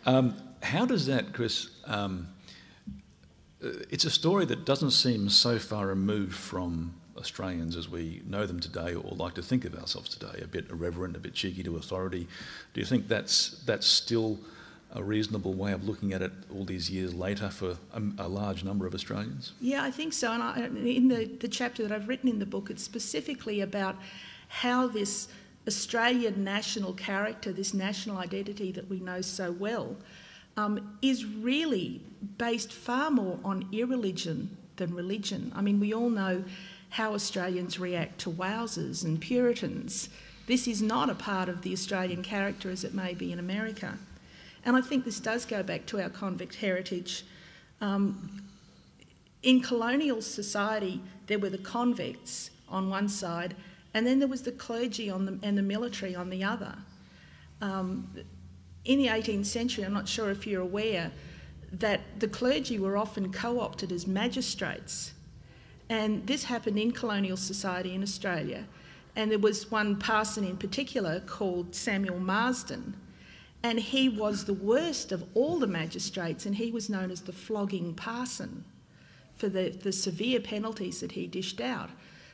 How does that, Chrys, it's a story that doesn't seem so far removed from Australians as we know them today or like to think of ourselves today, a bit irreverent, a bit cheeky to authority. Do you think that's still a reasonable way of looking at it all these years later for a large number of Australians? Yeah, I think so. And in the chapter that I've written in the book, it's specifically about how this Australian national character, this national identity that we know so well, is really based far more on irreligion than religion. I mean, we all know how Australians react to wowsers and Puritans. This is not a part of the Australian character as it may be in America. And I think this does go back to our convict heritage. In colonial society, there were the convicts on one side, and then there was the clergy and the military on the other. In the 18th century, I'm not sure if you're aware, that the clergy were often co-opted as magistrates. And this happened in colonial society in Australia. And there was one parson in particular called Samuel Marsden, and he was the worst of all the magistrates, and he was known as the flogging parson for the severe penalties that he dished out.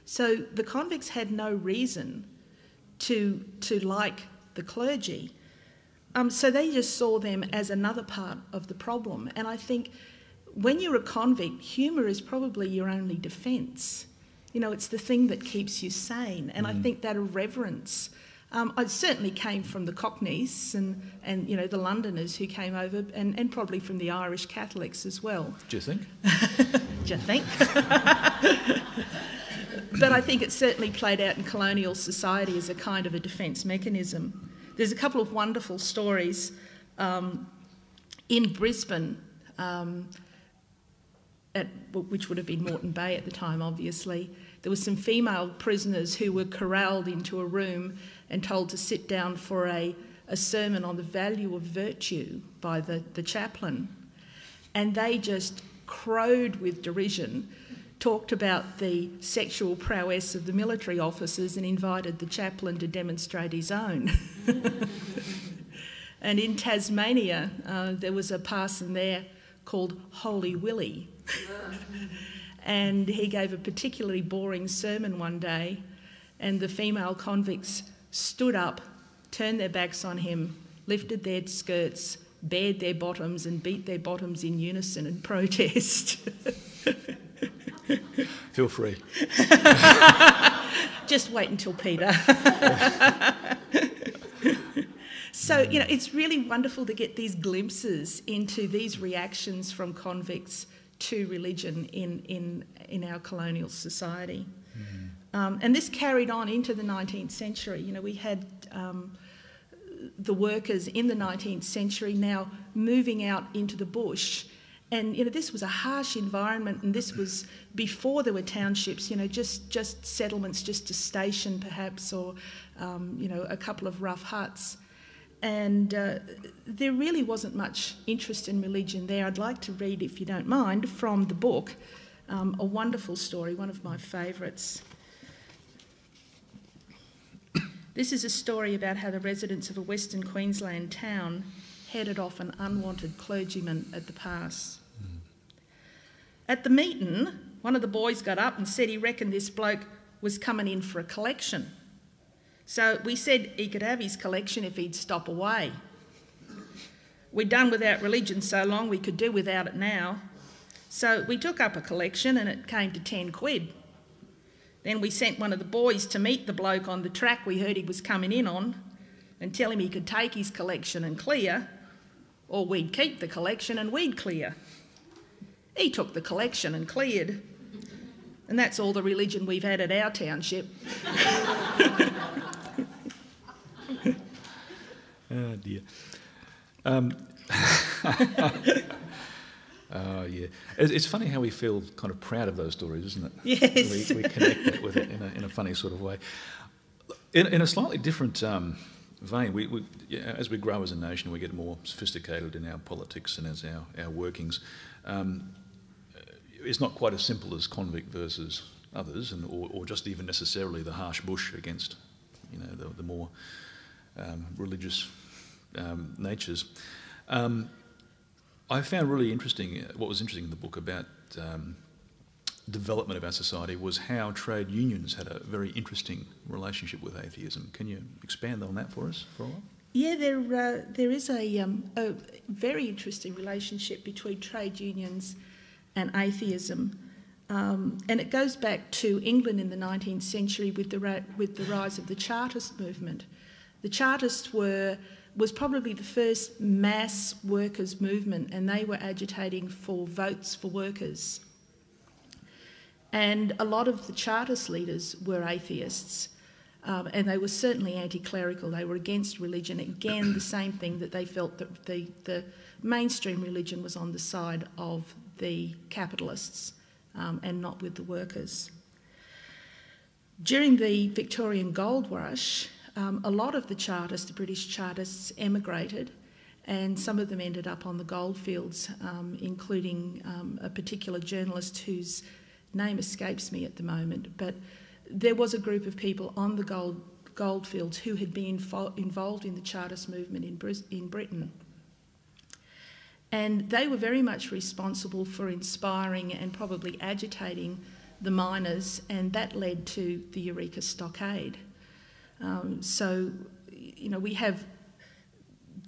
So the convicts had no reason to like the clergy. So they just saw them as another part of the problem. And I think when you're a convict, humour is probably your only defence. You know, it's the thing that keeps you sane. And I think that irreverence, I certainly came from the Cockneys and you know, the Londoners who came over, and probably from the Irish Catholics as well. Do you think? Do you think? But I think it certainly played out in colonial society as a kind of a defence mechanism. There's a couple of wonderful stories in Brisbane, which would have been Moreton Bay at the time, obviously. There were some female prisoners who were corralled into a room and told to sit down for a sermon on the value of virtue by the chaplain. And they just crowed with derision, talked about the sexual prowess of the military officers and invited the chaplain to demonstrate his own. And in Tasmania, there was a parson there called Holy Willie. And he gave a particularly boring sermon one day, and the female convicts stood up, turned their backs on him, lifted their skirts, bared their bottoms and beat their bottoms in unison in protest. Feel free. Just wait until Peter. So, you know, it's really wonderful to get these glimpses into these reactions from convicts to religion in our colonial society. Mm-hmm. And this carried on into the 19th century. You know, we had the workers in the 19th century now moving out into the bush. And, you know, this was a harsh environment, and this was before there were townships, you know, just settlements, just a station perhaps, or, you know, a couple of rough huts. And there really wasn't much interest in religion there. I'd like to read, if you don't mind, from the book, a wonderful story, one of my favourites. This is a story about how the residents of a Western Queensland town headed off an unwanted clergyman at the pass. At the meeting, one of the boys got up and said he reckoned this bloke was coming in for a collection. So we said he could have his collection if he'd stop away. We'd done without religion so long we could do without it now. So we took up a collection and it came to 10 quid. Then we sent one of the boys to meet the bloke on the track we heard he was coming in on and tell him he could take his collection and clear, or we'd keep the collection and we'd clear. He took the collection and cleared. And that's all the religion we've had at our township. Oh dear. Oh yeah. It's funny how we feel kind of proud of those stories, isn't it? Yes. We connect with it in a funny sort of way. In a slightly different vein, as we grow as a nation, we get more sophisticated in our politics and as our workings. It's not quite as simple as convict versus others, or just even necessarily the harsh bush against, you know, the more religious natures. I found really interesting, what was interesting in the book about development of our society was how trade unions had a very interesting relationship with atheism. Can you expand on that for us for a while? Yeah, there is a very interesting relationship between trade unions and atheism. And it goes back to England in the 19th century with the rise of the Chartist movement. The Chartists was probably the first mass workers' movement, and they were agitating for votes for workers. And a lot of the Chartist leaders were atheists, and they were certainly anti-clerical. They were against religion. Again, the same thing, that they felt that the mainstream religion was on the side of the capitalists and not with the workers. During the Victorian gold rush, a lot of the Chartists, the British Chartists, emigrated, and some of them ended up on the goldfields, including a particular journalist whose name escapes me at the moment. But there was a group of people on the goldfields who had been involved in the Chartist movement in Britain. And they were very much responsible for inspiring and probably agitating the miners, and that led to the Eureka Stockade. So, you know, we have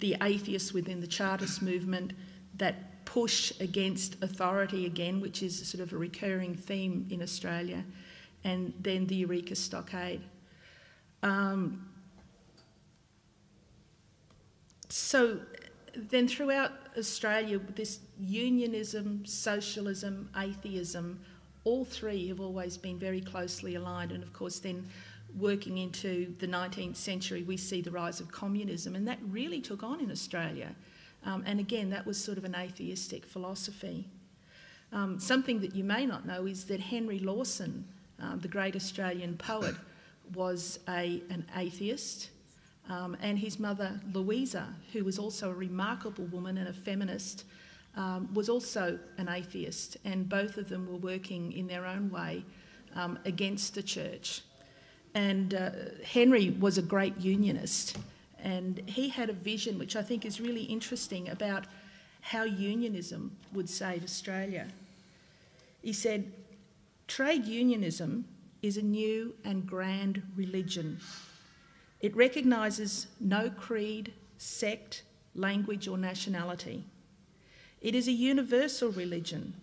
the atheists within the Chartist movement that push against authority again, which is sort of a recurring theme in Australia, and then the Eureka Stockade. So then throughout Australia, this unionism, socialism, atheism, all three have always been very closely aligned. And of course then working into the 19th century, we see the rise of communism, and that really took on in Australia. And again, that was sort of an atheistic philosophy. Something that you may not know is that Henry Lawson, the great Australian poet, was an atheist, and his mother Louisa, who was also a remarkable woman and a feminist, was also an atheist, and both of them were working in their own way against the church. And Henry was a great unionist, and he had a vision which I think is really interesting about how unionism would save Australia. He said, "Trade unionism is a new and grand religion. It recognises no creed, sect, language or nationality. It is a universal religion.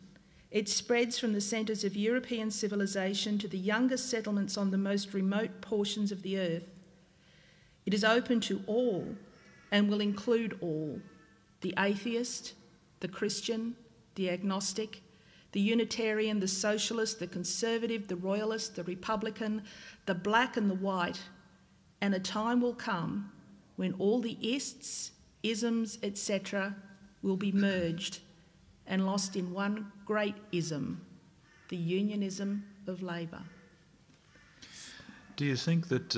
It spreads from the centres of European civilisation to the youngest settlements on the most remote portions of the earth. It is open to all and will include all: the atheist, the Christian, the agnostic, the Unitarian, the socialist, the conservative, the royalist, the republican, the black and the white. And a time will come when all the ists, isms, etc. will be merged and lost in one great ism, the unionism of labour." Do you think that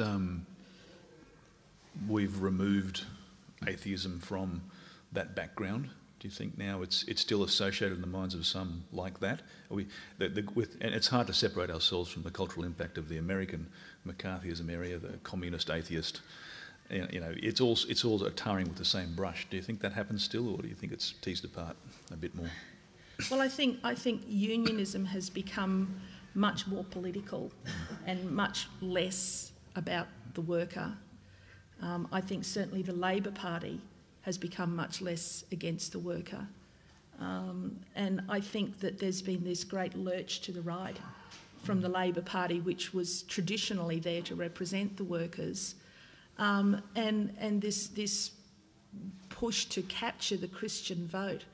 we've removed atheism from that background? Do you think now it's still associated in the minds of some like that? And it's hard to separate ourselves from the cultural impact of the American McCarthyism area, the communist atheist. You know, it's all tarring with the same brush. Do you think that happens still, or do you think it's teased apart a bit more? Well, I think unionism has become much more political and much less about the worker. I think certainly the Labor Party has become much less against the worker. And I think that there's been this great lurch to the right from the Labor Party, which was traditionally there to represent the workers, and this push to capture the Christian vote.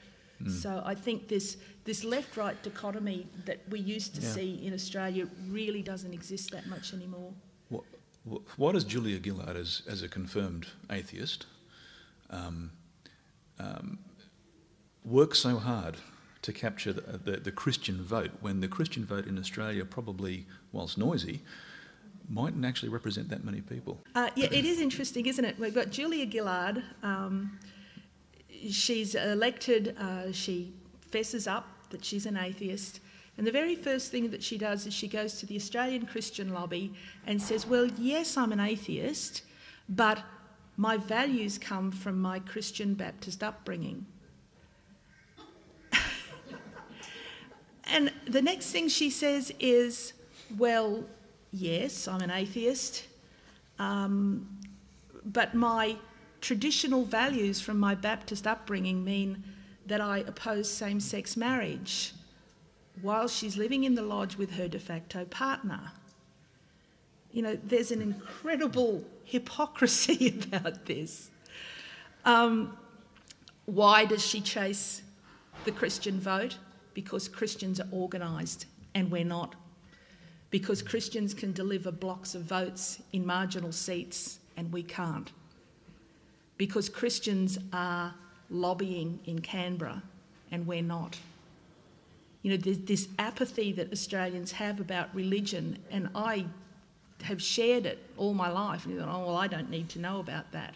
So I think this left-right dichotomy that we used to see in Australia really doesn't exist that much anymore. Why does Julia Gillard, as a confirmed atheist, work so hard to capture the Christian vote, when the Christian vote in Australia probably, whilst noisy, mightn't actually represent that many people? Yeah, it is interesting, isn't it? We've got Julia Gillard. She's elected, she fesses up that she's an atheist, and the very first thing that she does is she goes to the Australian Christian lobby and says, well, yes, I'm an atheist, but my values come from my Christian Baptist upbringing. And the next thing she says is, well, yes, I'm an atheist, but my traditional values from my Baptist upbringing mean that I oppose same-sex marriage while she's living in the lodge with her de facto partner. You know, there's an incredible hypocrisy about this. Why does she chase the Christian vote? Because Christians are organised and we're not. Because Christians can deliver blocks of votes in marginal seats and we can't. Because Christians are lobbying in Canberra and we're not. You know, there's this apathy that Australians have about religion, and I have shared it all my life. And you go, oh, well, I don't need to know about that.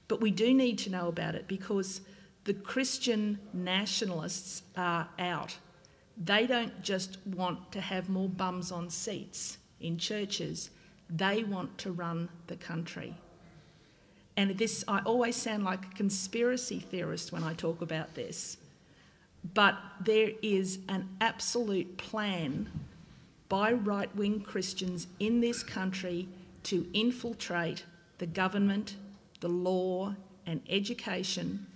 But we do need to know about it because the Christian nationalists are out. They don't just want to have more bums on seats in churches. They want to run the country. And this, I always sound like a conspiracy theorist when I talk about this. But there is an absolute plan by right-wing Christians in this country to infiltrate the government, the law and education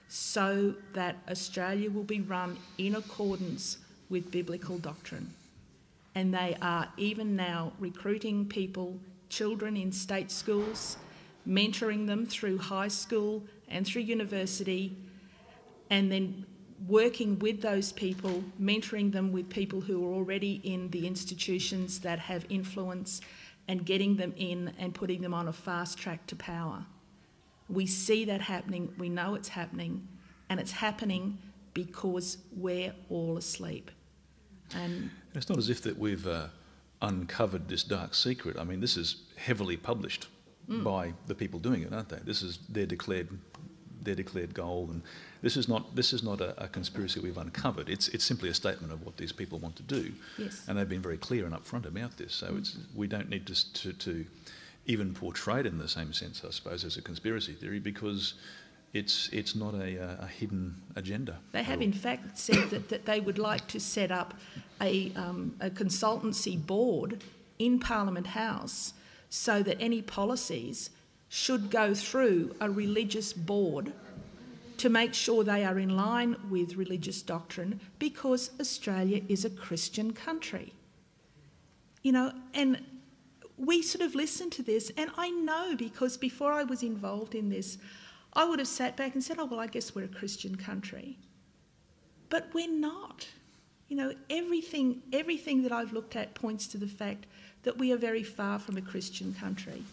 so that Australia will be run in accordance with biblical doctrine. And they are even now recruiting people, children in state schools, mentoring them through high school and through university, and then working with those people, mentoring them with people who are already in the institutions that have influence and getting them in and putting them on a fast track to power. We see that happening, we know it's happening, and it's happening because we're all asleep. And it's not as if that we've uncovered this dark secret. I mean, this is heavily published by the people doing it, aren't they? This is their declared goal, and this is not a conspiracy we've uncovered. It's simply a statement of what these people want to do, yes. And they've been very clear and upfront about this. So we don't need to even portray it in the same sense, I suppose, as a conspiracy theory, because it's not a hidden agenda. They have in fact said that they would like to set up a consultancy board in Parliament House so that any policies should go through a religious board to make sure they are in line with religious doctrine, because Australia is a Christian country. You know, and we sort of listen to this, and I know because before I was involved in this, I would have sat back and said, oh, well, I guess we're a Christian country. But we're not. You know, everything that I've looked at points to the fact that we are very far from a Christian country.